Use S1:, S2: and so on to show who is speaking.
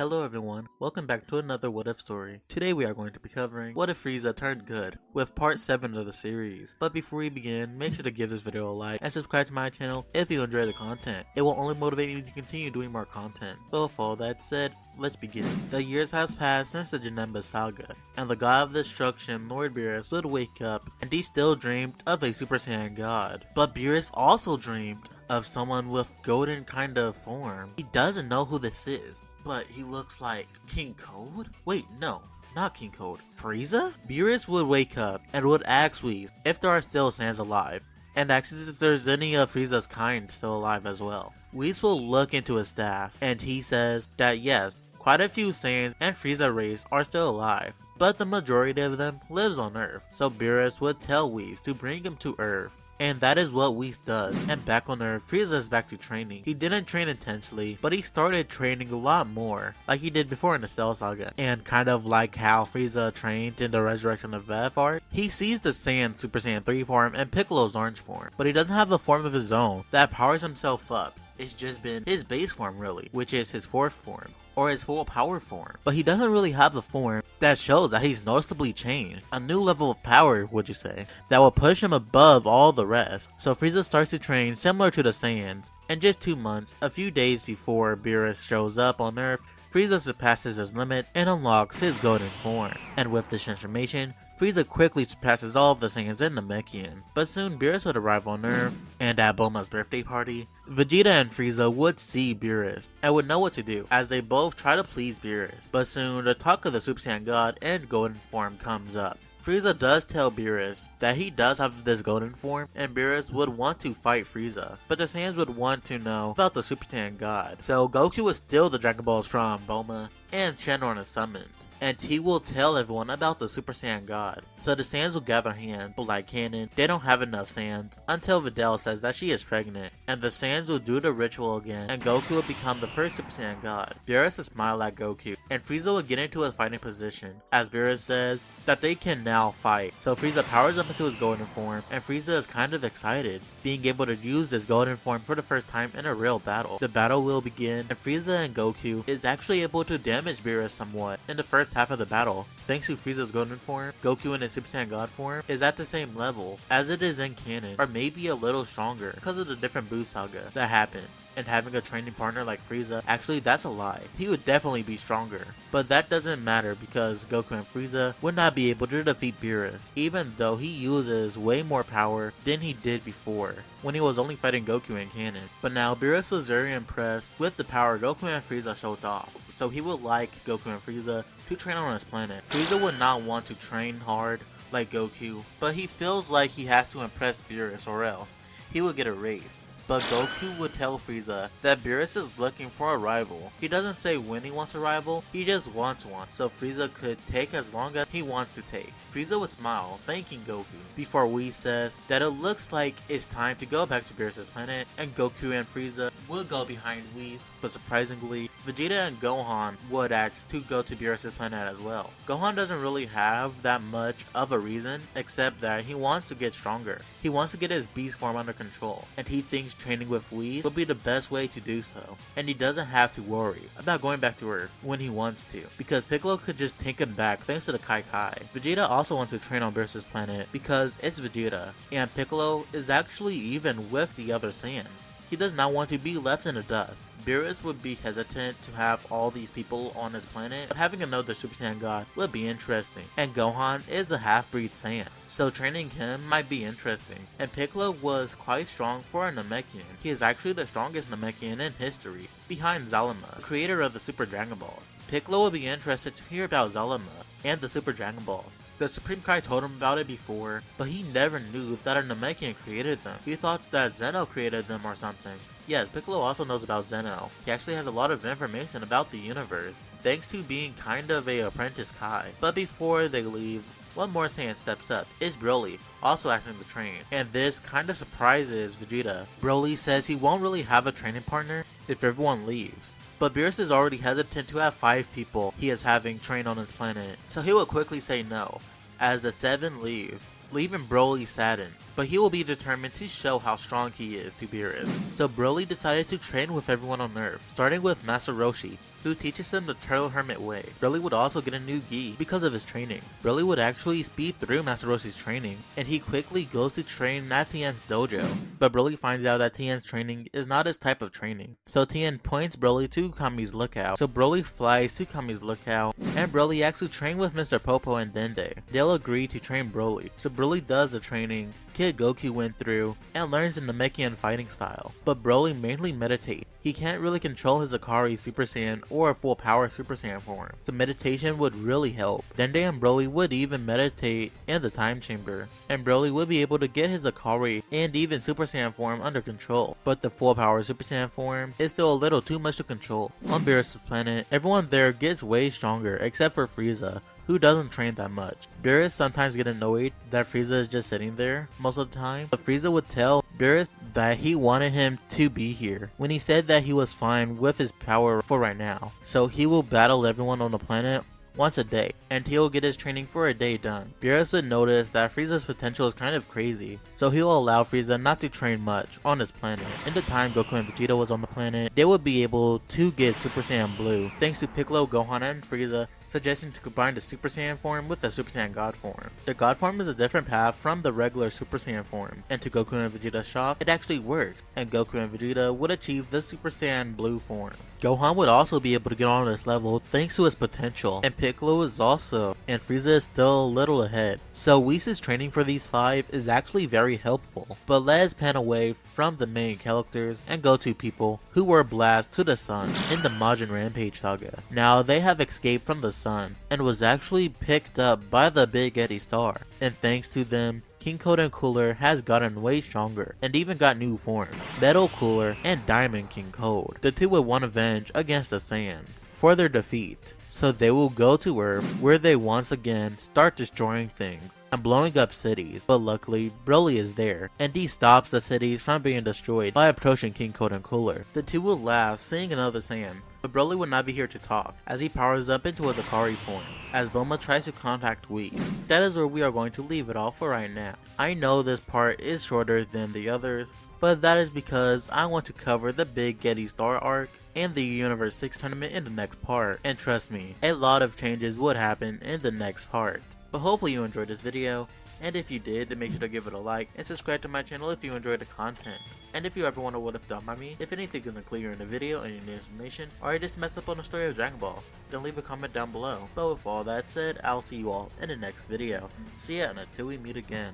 S1: Hello everyone, welcome back to another What If story. Today we are going to be covering What If Frieza Turned Good, with part 7 of the series. But before we begin, make sure to give this video a like and subscribe to my channel if you enjoy the content. It will only motivate me to continue doing more content. But with all that said, let's begin. The years has passed since the Janemba saga, and the god of destruction, Lord Beerus, would wake up, and he still dreamed of a Super Saiyan god. But Beerus also dreamed of someone with golden kind of form. He doesn't know who this is, but he looks like King Cold? Wait, no, not King Cold. Frieza? Beerus would wake up and would ask Whis if there are still Saiyans alive, and asks if there's any of Frieza's kind still alive as well. Whis will look into his staff, and he says that yes, quite a few Saiyans and Frieza race are still alive, but the majority of them lives on Earth. So Beerus would tell Whis to bring him to Earth. And that is what Whis does. And back on Earth, Frieza is back to training. He didn't train intensely, but he started training a lot more, like he did before in the Cell Saga. And kind of like how Frieza trained in the Resurrection of Veth arc, he sees the Saiyan Super Saiyan 3 form and Piccolo's orange form, but he doesn't have a form of his own that powers himself up. It's just been his base form really, which is his fourth form, or his full power form. But he doesn't really have a form that shows that he's noticeably changed. A new level of power, would you say, that will push him above all the rest. So Frieza starts to train similar to the Saiyans, and just 2 months, a few days before Beerus shows up on Earth, Frieza surpasses his limit and unlocks his golden form. And with this transformation, Frieza quickly surpasses all of the Saiyans in Namekian. But soon Beerus would arrive on Earth, and at Bulma's birthday party, Vegeta and Frieza would see Beerus and would know what to do, as they both try to please Beerus. But soon the talk of the Super Saiyan God and golden form comes up. Frieza does tell Beerus that he does have this golden form, and Beerus would want to fight Frieza, but the Saiyans would want to know about the Super Saiyan God. So Goku would steal the Dragon Balls from Bulma, and Shenron is summoned, and he will tell everyone about the Super Saiyan God. So the Saiyans will gather hands, but like canon, they don't have enough Saiyans until Videl says that she is pregnant, and the Saiyans will do the ritual again, and Goku will become the first Super Saiyan God. Beerus will smile at Goku, and Frieza will get into a fighting position, as Beerus says that they can now fight. So Frieza powers up into his golden form, and Frieza is kind of excited, being able to use this golden form for the first time in a real battle. The battle will begin, and Frieza and Goku is actually able to damage Beerus somewhat in the first half of the battle. Thanks to Frieza's golden form, Goku in his Super Saiyan God form is at the same level as it is in canon, or maybe a little stronger because of the different Buu saga that happened. And having a training partner like Frieza, actually that's a lie. He would definitely be stronger. But that doesn't matter because Goku and Frieza would not be able to defeat Beerus, even though he uses way more power than he did before, when he was only fighting Goku in canon. But now Beerus was very impressed with the power Goku and Frieza showed off, so he would like Goku and Frieza to train on his planet. Frieza would not want to train hard like Goku, but he feels like he has to impress Beerus or else he would get erased. But Goku would tell Frieza that Beerus is looking for a rival. He doesn't say when he wants a rival, he just wants one, so Frieza could take as long as he wants to take. Frieza would smile, thanking Goku, before Whis says that it looks like it's time to go back to Beerus' planet, and Goku and Frieza would go behind Whis, but surprisingly, Vegeta and Gohan would ask to go to Beerus' planet as well. Gohan doesn't really have that much of a reason, except that he wants to get stronger. He wants to get his beast form under control, and he thinks training with Whis will be the best way to do so, and he doesn't have to worry about going back to Earth when he wants to, because Piccolo could just take him back thanks to the Kai Kai. Vegeta also wants to train on Beerus' planet because it's Vegeta, and Piccolo is actually even with the other Saiyans. He does not want to be left in the dust. Beerus would be hesitant to have all these people on his planet, but having another Super Saiyan God would be interesting, and Gohan is a half-breed Saiyan, so training him might be interesting. And Piccolo was quite strong for a Namekian. He is actually the strongest Namekian in history, behind Zalima, the creator of the Super Dragon Balls. Piccolo would be interested to hear about Zalima and the Super Dragon Balls. The Supreme Kai told him about it before, but he never knew that a Namekian created them. He thought that Zeno created them or something. Yes, Piccolo also knows about Zeno. He actually has a lot of information about the universe, thanks to being kind of a apprentice Kai. But before they leave, one more Saiyan steps up. It's Broly, also asking to train, and this kinda surprises Vegeta. Broly says he won't really have a training partner if everyone leaves. But Beerus is already hesitant to have 5 people he is having train on his planet, so he will quickly say no, as the 7 leave, leaving Broly saddened. but he will be determined to show how strong he is to Beerus. So Broly decided to train with everyone on Earth, starting with Master Roshi, who teaches him the Turtle Hermit way. Broly would also get a new gi because of his training. Broly would actually speed through Master Roshi's training, and he quickly goes to train at Tien's dojo. But Broly finds out that Tien's training is not his type of training. So Tien points Broly to Kami's lookout. So Broly flies to Kami's lookout, and Broly asks to train with Mr. Popo and Dende. They'll agree to train Broly. So Broly does the training Kid Goku went through and learns the Namekian fighting style. But Broly mainly meditates. He can't really control his Akari Super Saiyan or a full power Super Saiyan form, so meditation would really help. Dende and Broly would even meditate in the time chamber, and Broly would be able to get his Akari and even Super Saiyan form under control, but the full power Super Saiyan form is still a little too much to control. On Beerus' planet, everyone there gets way stronger except for Frieza, who doesn't train that much. Beerus sometimes get annoyed that Frieza is just sitting there most of the time, but Frieza would tell Beerus that he wanted him to be here when he said that he was fine with his power for right now. So he will battle everyone on the planet once a day, and he'll get his training for a day done. Beerus would notice that Frieza's potential is kind of crazy, so he will allow Frieza not to train much on his planet. In the time Goku and Vegeta was on the planet, they would be able to get Super Saiyan Blue, thanks to Piccolo, Gohan, and Frieza suggesting to combine the Super Saiyan form with the Super Saiyan God form. The God form is a different path from the regular Super Saiyan form, and to Goku and Vegeta's shock, it actually works, and Goku and Vegeta would achieve the Super Saiyan Blue form. Gohan would also be able to get on this level thanks to his potential, and Piccolo is also, and Frieza is still a little ahead. So Whis' training for these 5 is actually very helpful. But let's pan away from the main characters and go to people who were blasted to the sun in the Majin Rampage saga. Now they have escaped from the sun and was actually picked up by the Big Eddie Star, and thanks to them, King Cold and Cooler has gotten way stronger and even got new forms, Metal Cooler and Diamond King Cold. The two would want revenge against the Saiyans for their defeat, so they will go to Earth where they once again start destroying things and blowing up cities. But luckily Broly is there and he stops the cities from being destroyed by approaching King Cold and Cooler. The two will laugh seeing another Saiyan, but Broly would not be here to talk as he powers up into his Akari form as Bulma tries to contact Whis. That is where we are going to leave it off for right now. I know this part is shorter than the others, but that is because I want to cover the Big Eddie Star arc and the Universe 6 tournament in the next part, and trust me, a lot of changes would happen in the next part. But hopefully you enjoyed this video, and if you did, then make sure to give it a like and subscribe to my channel if you enjoyed the content. And if you ever wonder what if done by me, if anything isn't clear in the video and you need information, or I just messed up on the story of Dragon Ball, then leave a comment down below. But with all that said, I'll see you all in the next video. See ya, and until we meet again.